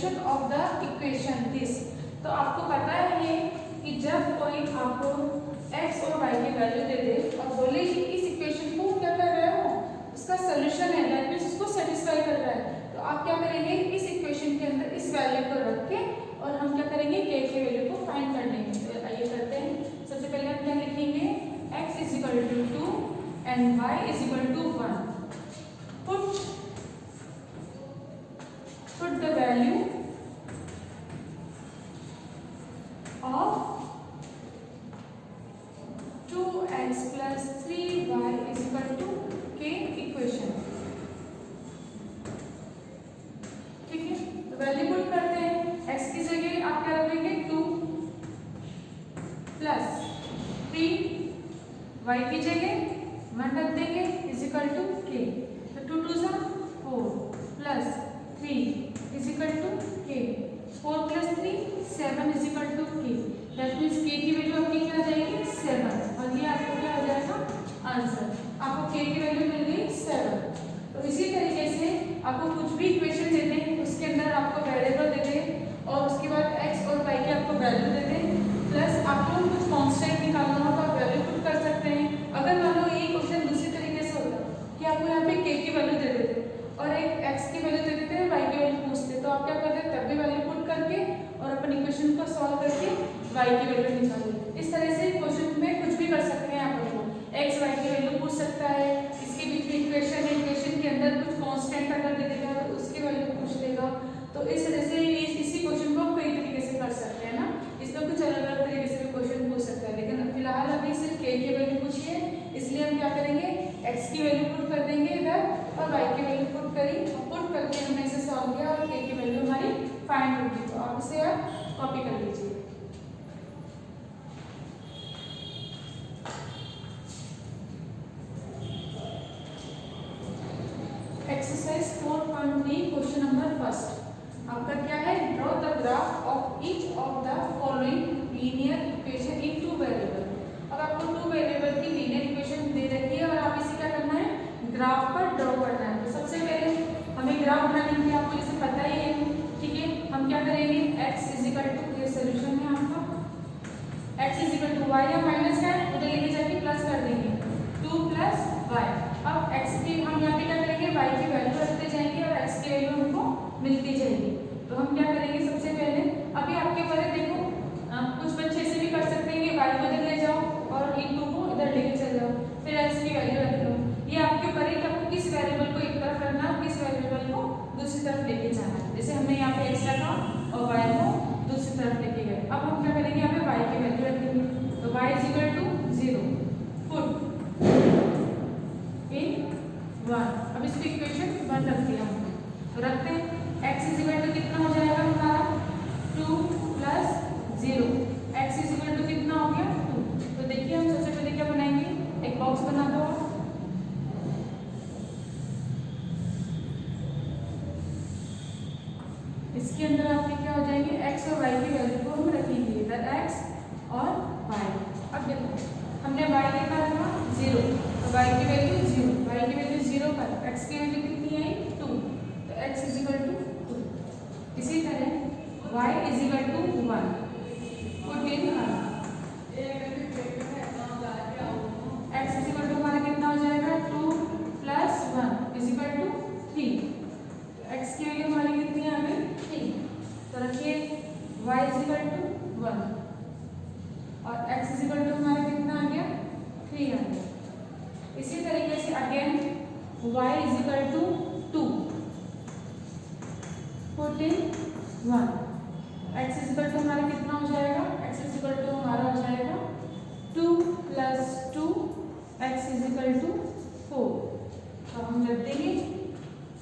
Solution of the equation this. तो आपको पता है कि जब कोई आपको x और y की वैल्यू दे दे और बोले कि इस इक्वेशन को क्या कर रहे हो, इसका सॉल्यूशन है, दैट मींस उसको सेटिस्फाई कर रहा है, तो आप क्या करेंगे, इस इक्वेशन के अंदर इस वैल्यू को रख के और हम क्या करेंगे, k की वैल्यू को फाइंड कर लेंगे। तो आइए करते हैं। सबसे पहले हम क्या लिखेंगे, x is equal to 2 and y is equal to 1। put the value of 2x plus 3y is equal to k equation. ठीक है, तो वैल्यू पुट करते हैं। x की जगह आप क्या रखेंगे, 2 प्लस 3, y की जगह 1 रख देंगे इज इक्वल टू k। तो 2 2 सा 4 plus 3 is equal to k, 4 plus 3 7 is equal to k, that means k की वैल्यू आपकी क्या आ जाएगी, 7, और ये आपको क्या हो जाएगा आंसर। आपको k की वैल्यू मिल गई 7। तो इसी तरीके से आपको कुछ भी इक्वेशन दे दें, उसके अंदर आपको वेरिएबल दे दें और उसके बाद x और y की आपको वैल्यू दे दें, प्लस आपको कुछ कांस्टेंट निकालना हो तो आप वैल्यू पुट कर सकते हैं। अगर मान लो ये क्वेश्चन दूसरी तरीके से होता कि आपको यहाँ पे k की वैल्यू दे देते और एक x की वैल्यू दे देते हैं, y की वैल्यू पूछते, तो आप क्या करते हैं, तब भी वैल्यू पुट करके और अपन इक्वेशन को सॉल्व करके y की वैल्यू निकालिए। इस तरह से क्वेश्चन में कुछ भी कर सकते हैं। आप लोग x y की वैल्यू पूछ सकता है, इसके बीच में इक्वेशन है, इक्वेशन के अंदर कुछ कांस्टेंट अगर दे देगा तो उसकी वैल्यू पूछ लेगा। तो इस तरह से इसी क्वेश्चन को कई तरीके से कर सकते हैं ना, इसमें कुछ अलग अलग तरीके से भी क्वेश्चन पूछ सकता है, लेकिन फिलहाल अभी सिर्फ k की वैल्यू पूछी है, इसलिए हम क्या करेंगे, x की वैल्यू पुट कर देंगे इधर और y की वैल्यू पुट करके हमने इसे सॉल्व किया और k की वैल्यू हमारी फाइंड होगी। तो आप इसे कॉपी कर लीजिए। एक्सरसाइज 4.3 क्वेश्चन नंबर फर्स्ट आपका क्या है, draw the graph of each of the following linear equation in 2 variable. अब आपको 2 वेरिएबल की लीनियर इक्वेशन दे रखी है और आप इसे क्या करना है, ग्राफ पर ड्रॉ करना है। तो सबसे पहले हमें ग्राफ बनाने के लिए आपको इसे पता ही है, ठीक है, हम क्या करेंगे, x इज इक्वल टू, ये सॉल्यूशन है आपका, x is equal to y या माइनस का है उधर लेके जाके प्लस कर देंगे 2 प्लस y। अब x की हम यहाँ पे क्या करेंगे, y की वैल्यू रखते जाएंगे और x की वैल्यू हमको मिलती जाएगी। तो हम क्या करेंगे, सबसे पहले अभी आपके ऊपर है, देखो कुछ बच्चे ऐसे भी कर सकते हैं कि y को इधर ले जाओ और इन 2 को इधर लेके चल जाओ, फिर x की वैल्यू रख लो। ये आपके ऊपर है कि आपको किस वेरिएबल को एक तरफ रखना है, किस वेरिएबल को दूसरी तरफ लेके जाना है। जैसे हमने यहाँ पे x रखा और y को दूसरी तरफ लेके गए। अब हम क्या करेंगे, यहाँ पे y की वैल्यू रखेंगे, तो y is equal to 0 put in 1। अब इसकी इक्वेशन 1 रख दिया हमने, तो रखते हैं x इज इक्वल टू कितना हो जाएगा हमारा 2 plus 0, x is equal to कितना हो गया 2। तो देखिए हम सबसे पहले क्या बनाएंगे, एक बॉक्स बना दो, इसके अंदर आपके क्या हो जाएंगे, x और y की वैल्यू को हम रखेंगे, इधर x और y। अब देखो हमने y लिखा था 0, तो y की वैल्यू 0, y की वैल्यू 0 पर x की वैल्यू कितनी आई 2, तो x इज इक्वल टू 2। इसी तरह y is equal to 1 put in 1, x is equal to हमारा कितना हो जाएगा 2 plus 1 is equal to 3। x की वैल्यू हमारी कितनी आ गई 3, तो रखिए y इज इक्वल टू 1 और x इज इक्वल टू हमारा कितना आ गया 3 आ गया। इसी तरीके से again y is equal to 2 put in 1, x is equal to हमारा कितना हो जाएगा, x इज इक्वल टू हमारा हो जाएगा 2 plus 2 x is equal to 4। तो हम रख देंगे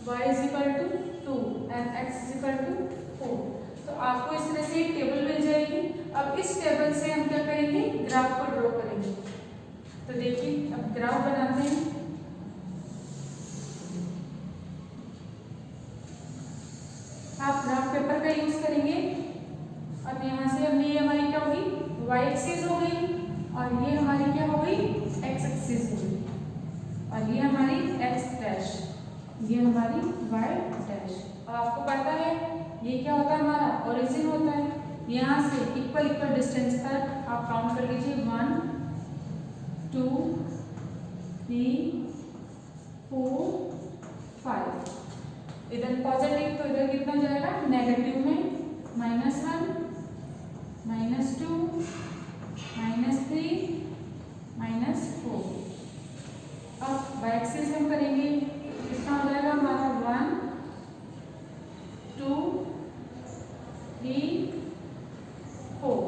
y is equal to 2 and x is equal to 4। तो आपको इस तरह से एक टेबल मिल जाएगी। अब इस टेबल से हम क्या करेंगे, ग्राफ को ड्रॉ करेंगे। तो देखिए अब ग्राफ बनाते हैं। आप ग्राफ पेपर का यूज करेंगे। अब यहाँ से हमने ये हमारी क्या होगी y एक्सिस हो गई और ये हमारी क्या हो गई x एक्सिस हो गई और ये हमारी x डैश, ये हमारी y डैश। और आपको पता है ये क्या होता है हमारा ओरिजिन होता है। यहाँ से इक्वल इक्वल डिस्टेंस पर आप काउंट कर लीजिए 1 2 3 4 5। इधर पॉजिटिव तो इधर कितना जाएगा नेगेटिव में -1 -2 -3 -4। अब y एक्सिस हम करेंगे, कितना हो जाएगा हमारा 1 2 3 4।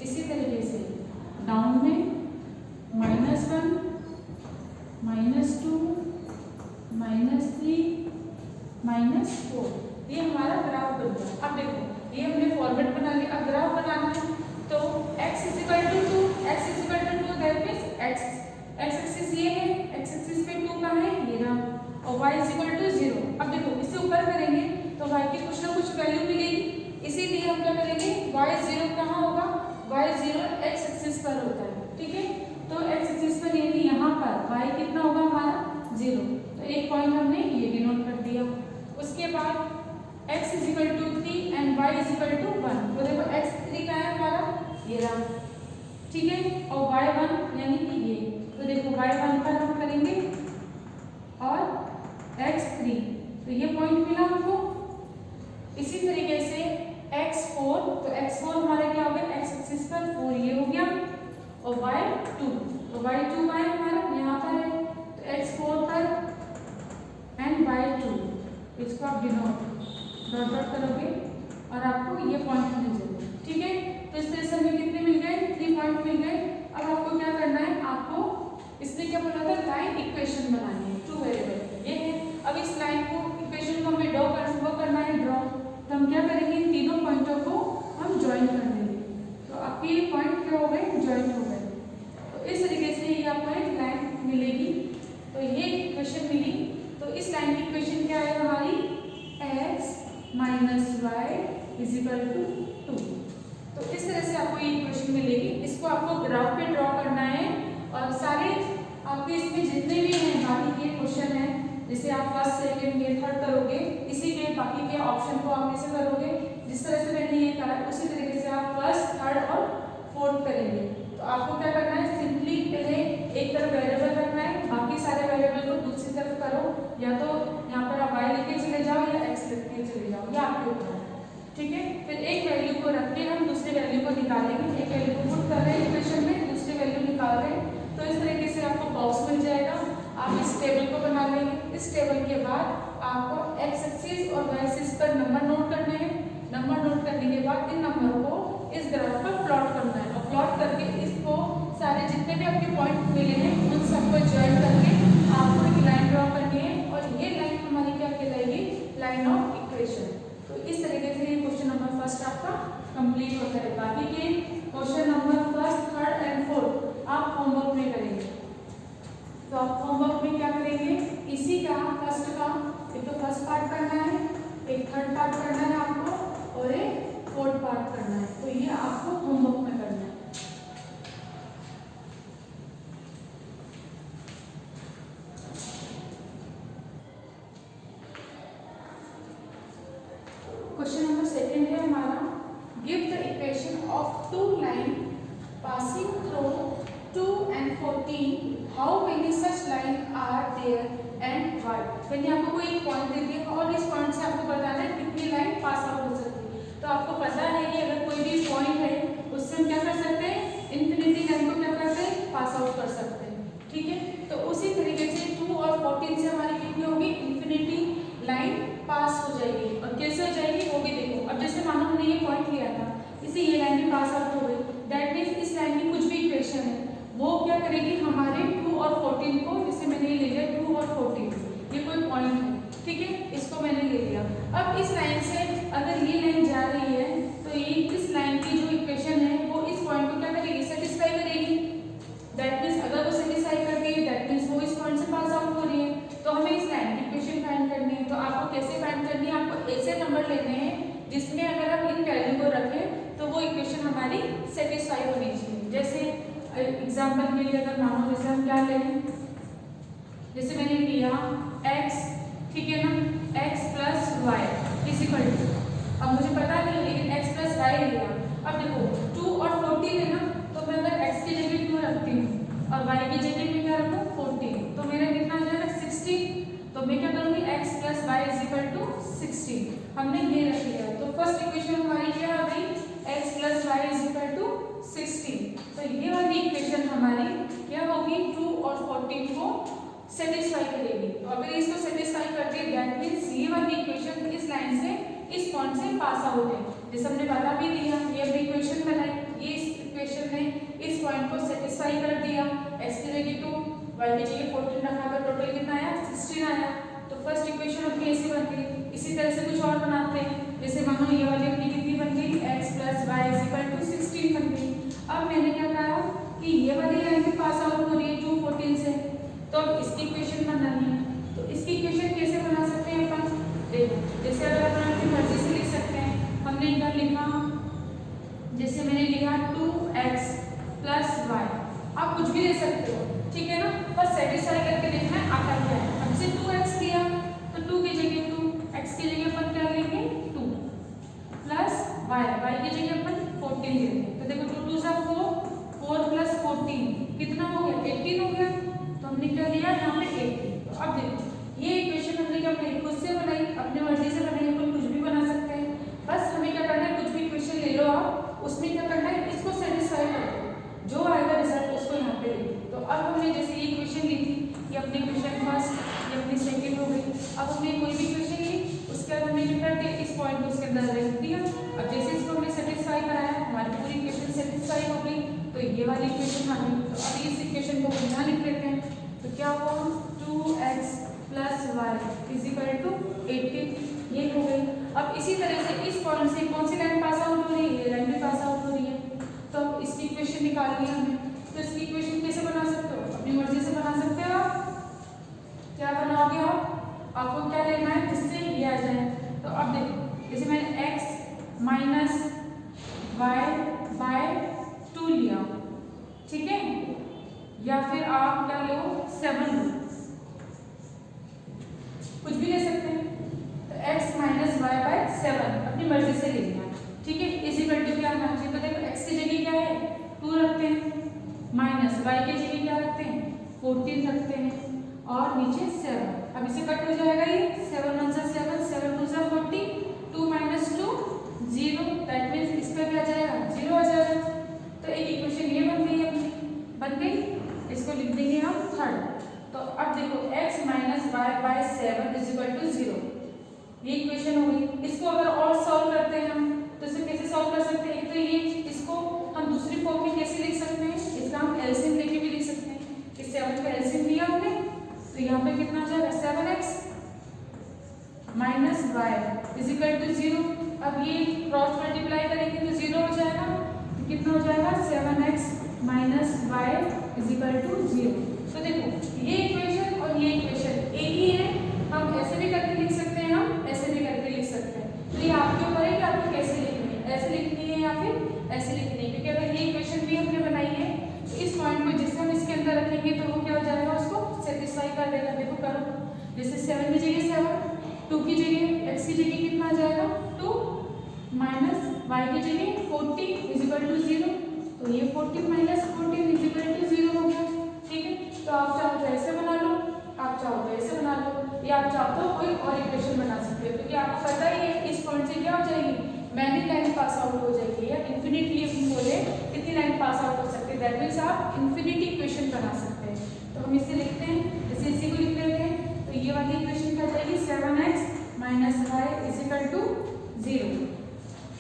इसी तरीके से डाउन में -1 -2 -3 -4। ये हमारा ग्राफ बन गया। अब देखो ये हमने फॉर्मेट बना लिया। अब ग्राफ बनाना है तो x = 2, x = 2 that means x axis ये है, x एक्सिस पे 2 कहाँ है ये रहा, और y = 0। अब देखो इससे ऊपर करेंगे तो y की कुछ ना कुछ वैल्यू मिलेगी, इसीलिए हम क्या करेंगे y 0 कहाँ होगा, y 0 x एक्सिस पर होता है। ठीक है, तो x एक्सिस पर यानी यहाँ पर y कितना होगा हमारा 0, तो एक पॉइंट हमने ये भी नोट कर दिया। उसके बाद x = 3 एंड y = 1। तो देखो x3 का है हमारा ये रहा, ठीक है, और y1 यानी कि ये, तो देखो y1 पर हम करेंगे और x3, तो ये पॉइंट मिला हमको। इसी तरीके से x4, तो x4 हमारा क्या हो गया x एक्सिस पर 4 ये हो गया, और y2, तो y2 का है हमारा यहाँ पर है, तो x4 पर एंड y2 इसको आप डिनोट डॉट डॉट करोगे और आपको ये पॉइंट मिल जाएगा। ठीक है, तो इस तरह से हमें कितने मिल गए 3 पॉइंट मिल गए। अब आपको क्या करना है, आपको इसने क्या बोला था लाइन इक्वेशन बनानी है 2 वेरिएबल ये है। अब इस लाइन को इक्वेशन को हमें ड्रॉ करना है ड्रॉ, तो हम क्या करेंगे इन तीनों पॉइंटों को हम ज्वाइन कर देंगे, तो आपके ये पॉइंट क्या हो गए ज्वाइन हो गए। तो इस तरीके से ये आपको एक लाइन मिलेगी, तो ये इक्वेशन मिली। तो इस लाइन की इक्वेशन क्या है हमारी x - y = 2। तो इस तरह से आपको ये इक्वेशन मिलेगी। इसको आपको ग्राफ पे ड्रॉ करना है, और सारे आपके इसमें जितने भी हैं बाकी के क्वेश्चन हैं, जैसे आप फर्स्ट सेकंड ये थर्ड करोगे, इसी के बाकी के ऑप्शन को आप कैसे करोगे, जिस तरह से मैंने ये करा उसी तरीके से आप फर्स्ट थर्ड और फोर्थ करेंगे। तो आपको क्या करना है, सिंपली पहले एक तरफ वेरिएबल रखना है, बाकी सारे वेरिएबल को दूसरी तरफ करो, या तो यहाँ पर आप y लेके चले जाओ या x लेके चले जाओ, ये आपके ऊपर है। ठीक है, फिर एक वैल्यू को रख के हम दूसरे वैल्यू को निकालेंगे। एक वैल्यू को पुट कर रहे हैं इक्वेशन में, दूसरी वैल्यू निकाल रहे हैं, तो इस तरीके से आपको बॉक्स मिल जाएगा। आप इस टेबल को बना लेंगे। इस टेबल के बाद आपको x एक्सिस और y एक्सिस पर नंबर नोट करने हैं। नंबर नोट करने के बाद इन नंबर को इस ग्राफ पर प्लॉट करना है, और प्लॉट करके इसको सारे जितने भी आपके पॉइंट मिले हैं उन सबको ज्वाइन करके आपको एक लाइन ड्रॉ करनी है, और ये लाइन हमारी क्या कहलाएगी लाइन ऑफ इक्वेशन। तो इस तरीके से ये क्वेश्चन नंबर फर्स्ट आपका कंप्लीट होता है। बाकी के question number first third and fourth आप होमवर्क में करेंगे। तो आप होमवर्क में क्या करेंगे, इसी का फर्स्ट का एक तो फर्स्ट पार्ट करना है, एक थर्ड पार्ट करना है आपको, और एक फोर्थ पार्ट करना है। तो ये आपको होमवर्क में करना है। क्वेश्चन नंबर सेकंड है हमारा, give the equation of 2 line passing through 2 and 14, how many such line are there and why. मैंने आपको कोई एक पॉइंट दे दिया और इस पॉइंट से आपको बताना है कितनी लाइन पास आउट हो सकती है। तो आपको पता है कि अगर कोई भी पॉइंट है उससे हम क्या कर सकते हैं, इन्फिनिटी लाइन को क्या करते हैं पास आउट कर सकते हैं। ठीक है, तो उसी तरीके से 2 और 14 से हमारी कितनी होगी इन्फिनिटी लाइन पास हो जाएगी। और कैसे हो जाएगी वो भी देखो। अब जैसे मानो हमने ये पॉइंट लिया था, इसे ये लाइन भी पास आउट हो गई, दैट मीन्स इस लाइन की कुछ भी इक्वेशन है वो क्या करेगी हमारे 2 और 14 को, जैसे मैंने ये ले लिया 2 और 14, ये कोई पॉइंट है। ठीक है, इसको मैंने ले लिया। अब इस लाइन से अगर ये लाइन जा रही है तो ये इस लाइन की जो इक्वेशन है वो इस पॉइंट को क्या करेगी सेटिस्फाई करेगी। दैट मीन्स अगर वो सेटिस्फाई कर रही है दैट मीन्स वो इस पॉइंट से पास आउट हो रही है। तो हमें इस लाइन की इक्वेशन फाइंड करनी है। तो आपको कैसे फाइंड करनी है, आपको ऐसे नंबर लेने हैं जिसमें अगर हम इन वैल्यू को रखें तो वो इक्वेशन हमारी सेटिस्फाई होनी चाहिए। जैसे एग्जाम्पल के लिए अगर मानो जैसे हम क्या लें, जैसे मैंने लिया x, ठीक है ना, x + y = अब मुझे पता नहीं है लेकिन x प्लस वाई लिया। अब देखो 2 और 14 है ना, तो मैं अगर x की जगह 2 रखती हूँ और y की जगह में क्या रखूँ 14, तो मेरा कितना आ जाएगा 16। तो मैं क्या करूँगी x plus y is equal to 16, हमने ये रख लिया। तो फर्स्ट इक्वेशन हमारी क्या आ गई, x plus y is equal to 16। तो ये वाली इक्वेशन हमारी क्या होगी, 2 और 14 को सेटिस्फाई करेगी। तो अगर इसको सेटिस्फाई करती है दैट मींस ये वाली इक्वेशन इस लाइन से इस पॉइंट से पास आउट है। जैसे हमने बता भी दिया, ये अपनी इक्वेशन बनाई, ये इस इक्वेशन ने इस पॉइंट को सेटिस्फाई कर दिया। x की जगह 2, y की जगह 14 रखा, तो टोटल कितना आया 16 आया। तो फर्स्ट इक्वेशन अपनी ऐसी बनती है। इसी तरह से कुछ और बनाते हैं, जैसे मानो ये वाली अपनी कितनी बन गई, x plus y is equal to 16 बन गई। अब मैंने क्या कहा कि ये वाली लाइन भी पास आउट हो रही है 2 14 से, तो अब इसकी इक्वेशन बनानी है। तो इसकी इक्वेशन कैसे बना सकते हैं अपन, देखो जैसे अगर अपन अपनी मर्जी से लिख सकते हैं। हमने क्या लिखा, जैसे मैंने लिखा 2x प्लस वाई, आप कुछ भी ले सकते हो, ठीक है ना, बस सेटिस्फाई करके देखना है आता क्या है। अब से 2x दिया तो 2 की जगह 2, x की जगह अपन क्या लेंगे 2 प्लस y की जगह अपन 14 लेंगे। तो देखो 2 2 सा 4, 4 प्लस 14 कितना हो गया 18 हो गया। तो हमने क्या लिया यहाँ पे 18। तो अब देखो ये इक्वेशन हमने क्या बनाई, खुद से बनाई, अपने मर्जी से बनाई, अपन कुछ भी बना सकते हैं। बस हमें क्या करना है, कुछ भी इक्वेशन ले लो आप, उसमें क्या करना है इसको सेटिस्फाई कर दो, जो आएगा रिजल्ट उसको यहाँ पे लिखो। तो अब हमने जैसे ये इक्वेशन ली थी, ये अपनी इक्वेशन फर्स्ट, ये अपनी सेकंड हो गई। अब हमने कोई भी इक्वेशन ली, उसके बाद हमने क्या कर दिया, इस पॉइंट को उसके अंदर रख दिया। अब जैसे इसको हमने सेटिस्फाई कराया, हमारी पूरी इक्वेशन सेटिस्फाई हो गई, तो ये वाली इक्वेशन आ गई। तो अब इस इक्वेशन को यहाँ लिख लेते हैं। तो क्या हुआ 2x plus y is equal to 18, ये हो गई। अब इसी तरह से इस पॉइंट से कौन सी लाइन पास आउट हो रही है, ये लाइन भी पास आउट हो रही है। तो अब इसकी इक्वेशन निकालनी है हमें। तो इसकी इक्वेशन कैसे बना सकते हो, अपनी मर्जी से बना सकते हो आप। क्या बनाओगे आप, आपको क्या लेना है जिससे ये आ जाए। तो अब देखो जैसे मैंने x माइनस वाई बाय 2 लिया, ठीक है, या फिर आप क्या लो 7 लो, कुछ भी ले सकते हैं। तो x माइनस वाई बाय 7 अपनी मर्जी से लेना है, ठीक है। इस इक्वल टू क्या आना चाहिए, तो देखो x की जगह क्या है 2 रखते हैं, माइनस y की जगह क्या रखते हैं 14 रखते हैं, और नीचे 7। अब इसे कट हो जाएगा, ये 7 1 सा 7, 7 2 सा 40, 2 माइनस 2 0, दैट मीन्स इस पर भी आ जाएगा 0 आ जाएगा। तो एक इक्वेशन ये बन गई अपनी, बन गई, इसको लिख देंगे हम थर्ड। तो अब देखो x minus y by 7 is equal to 0, ये इक्वेशन हो गई। इसको अगर और सॉल्व करते हैं हम, तो इसे कैसे सॉल्व कर सकते हैं, एक तो ये इसको हम दूसरी फॉर्म में कैसे लिख सकते हैं, इसका हम एलसीएम लेके भी लिख सकते हैं। इस 7 का एलसीएम लिया हमने, तो यहाँ पे कितना आ जाएगा 7x minus y is equal to 0। अब ये क्रॉस मल्टीप्लाई करेंगे तो 0 हो जाएगा, तो कितना हो जाएगा 7x minus y is equal to 0। तो देखो ये इक्वेशन और ये इक्वेशन एक ही है, हम ऐसे भी करके लिख सकते हैं, हम ऐसे भी करके लिख सकते हैं। तो ये आपके ऊपर है कि आपको कैसे लिखनी है, ऐसे लिखनी है या फिर ऐसे लिखनी है। क्योंकि अगर ये इक्वेशन भी हमने बनाई है तो इस पॉइंट को जिससे हम इसके अंदर रखेंगे तो वो क्या हो जाएगा, उसको सेटिस्फाई कर देगा। देखो करो, जैसे 7 की जगह 7, 2 की जगह x की जगह कितना आ जाएगा 2, माइनस y की जगह 40 इज इक्वल टू 0, तो ये 40 माइनस 14 इज इक्वल टू 0 हो गया, ठीक है। तो आप चाहो तो ऐसे बना लो, आप चाहो तो ऐसे बना लो, या आप चाहो तो कोई और इक्वेशन बना सकते हो। क्योंकि आपको पता ही है इस पॉइंट से क्या हो जाएगी, मैनी लाइन पास आउट हो जाएगी, या इन्फिनिटली हम बोले कितनी लाइन पास आउट हो सकती है, दैट मीन्स आप इन्फिनिटी इक्वेशन बना सकते हैं। तो हम इसे लिखते हैं, जैसे इसी को लिख लेते हैं। तो ये वाली इक्वेशन क्या जाएगी 7x minus y is equal to 0,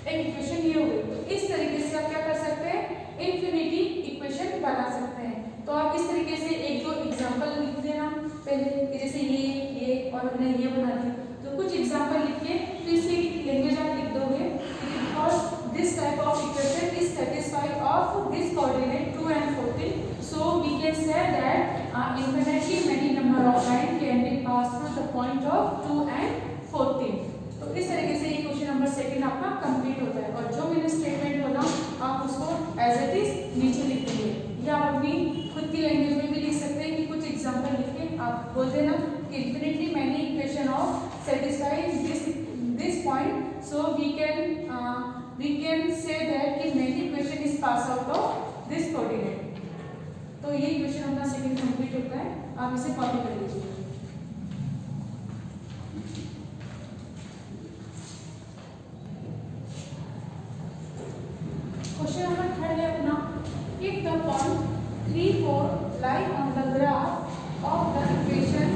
एक इक्वेशन ये हो गई। तो इस तरीके से आप क्या कर सकते हैं, इन्फिनिटी इक्वेशन बना सकते हैं। तो आप इस तरीके से एक दो एग्जांपल लिख देना पहले, जैसे ये और हमने ये बना दिया, तो कुछ एग्जांपल लिख के फिर से लैंग्वेज आप लिख दोगे, because this type of equation is satisfied of this coordinate 2 and 14, so we can say that infinitely many number of line can be passed through the point of 2 and 14। तो इस तरीके से क्वेश्चन नंबर 2 आपका complete होता है, और जो मैंने स्टेटमेंट बोला आप उसको एज इट इज नीचे लिख देंगे, या आप अपनी खुद की लैंग्वेज में भी लिख सकते हैं कि कुछ एग्जांपल लिख के आप बोल देना कि infinitely many equation of satisfy this point, so we we can say that कि negative equation is pass out of this coordinate. तो ये इक्वेशन अपना सेकंड कंप्लीट होता है, आप इसे कॉपी कर लीजिए। क्वेश्चन नंबर थर्ड है अपना, if the point 3, 4 lie on the graph of the equation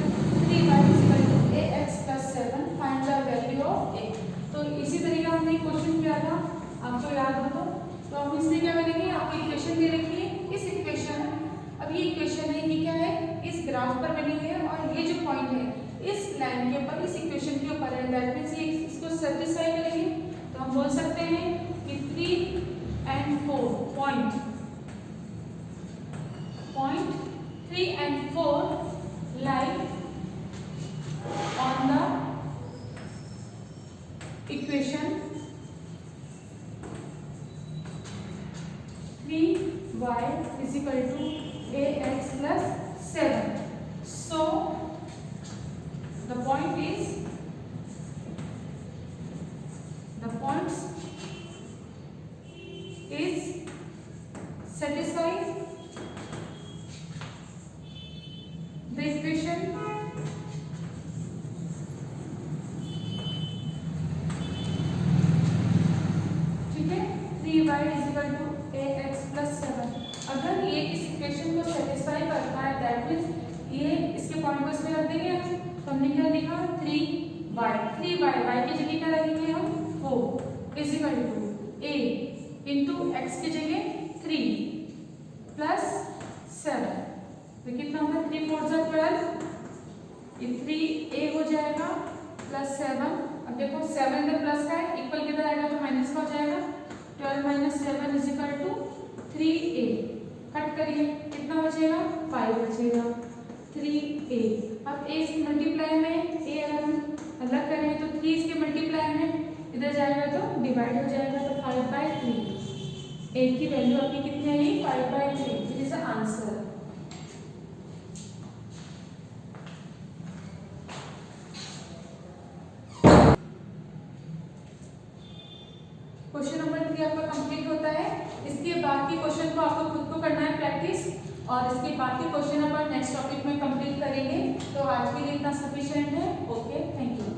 3y = ax + 7 find the value of a। तो इसी तरीके हमने क्वेश्चन किया था, आपको याद हो तो हम इसमें क्या करेंगे, आपकी इक्वेशन दे रखी है, इस इक्वेशन, अब ये इक्वेशन है, ये क्या है, इस ग्राफ पर बनी हुई है और ये जो पॉइंट है इस लाइन के ऊपर, इस इक्वेशन के ऊपर है, दैट मींस ये इसको सेटिस्फाई करेंगे। तो हम बोल सकते हैं कि 3 and 4 point 3 and 4 lie on the equation 3y = ax + 7। So the points is satisfy the equation ठीक है, 3y = ax + 7। अगर ये इस इक्वेशन को सेटिस्फाई करता है, दैट मींस ये इसके पॉइंट को इसमें रख देंगे हम, तो हमने क्या लिखा 3y y की जगह क्या रखेंगे हम 4 = a इंटू x की जगह 3 + 7। तो कितना होगा, 3 × 4 = 12, ये 3a हो जाएगा + 7। अब देखो 7 इधर प्लस का है, इक्वल किधर आएगा तो माइनस का हो जाएगा, 12 - 7 = 3a। कट करिए, कितना बचेगा, 5 बचेगा, 3a। अब a इसके मल्टीप्लाई में, a अगर हम अलग करें तो 3 इसके मल्टीप्लाई में इधर जाएगा तो डिवाइड हो जाएगा, तो 5/3। a की वैल्यू आपकी कितनी आई, 5/3। It is the answer. Question number 3 आपका कंप्लीट होता है। इसके बाद के क्वेश्चन को आपको खुद को करना है प्रैक्टिस, और इसके बाद के क्वेश्चन अपन नेक्स्ट टॉपिक में कंप्लीट करेंगे। तो आज के लिए इतना सफिशिएंट है। Okay, thank you.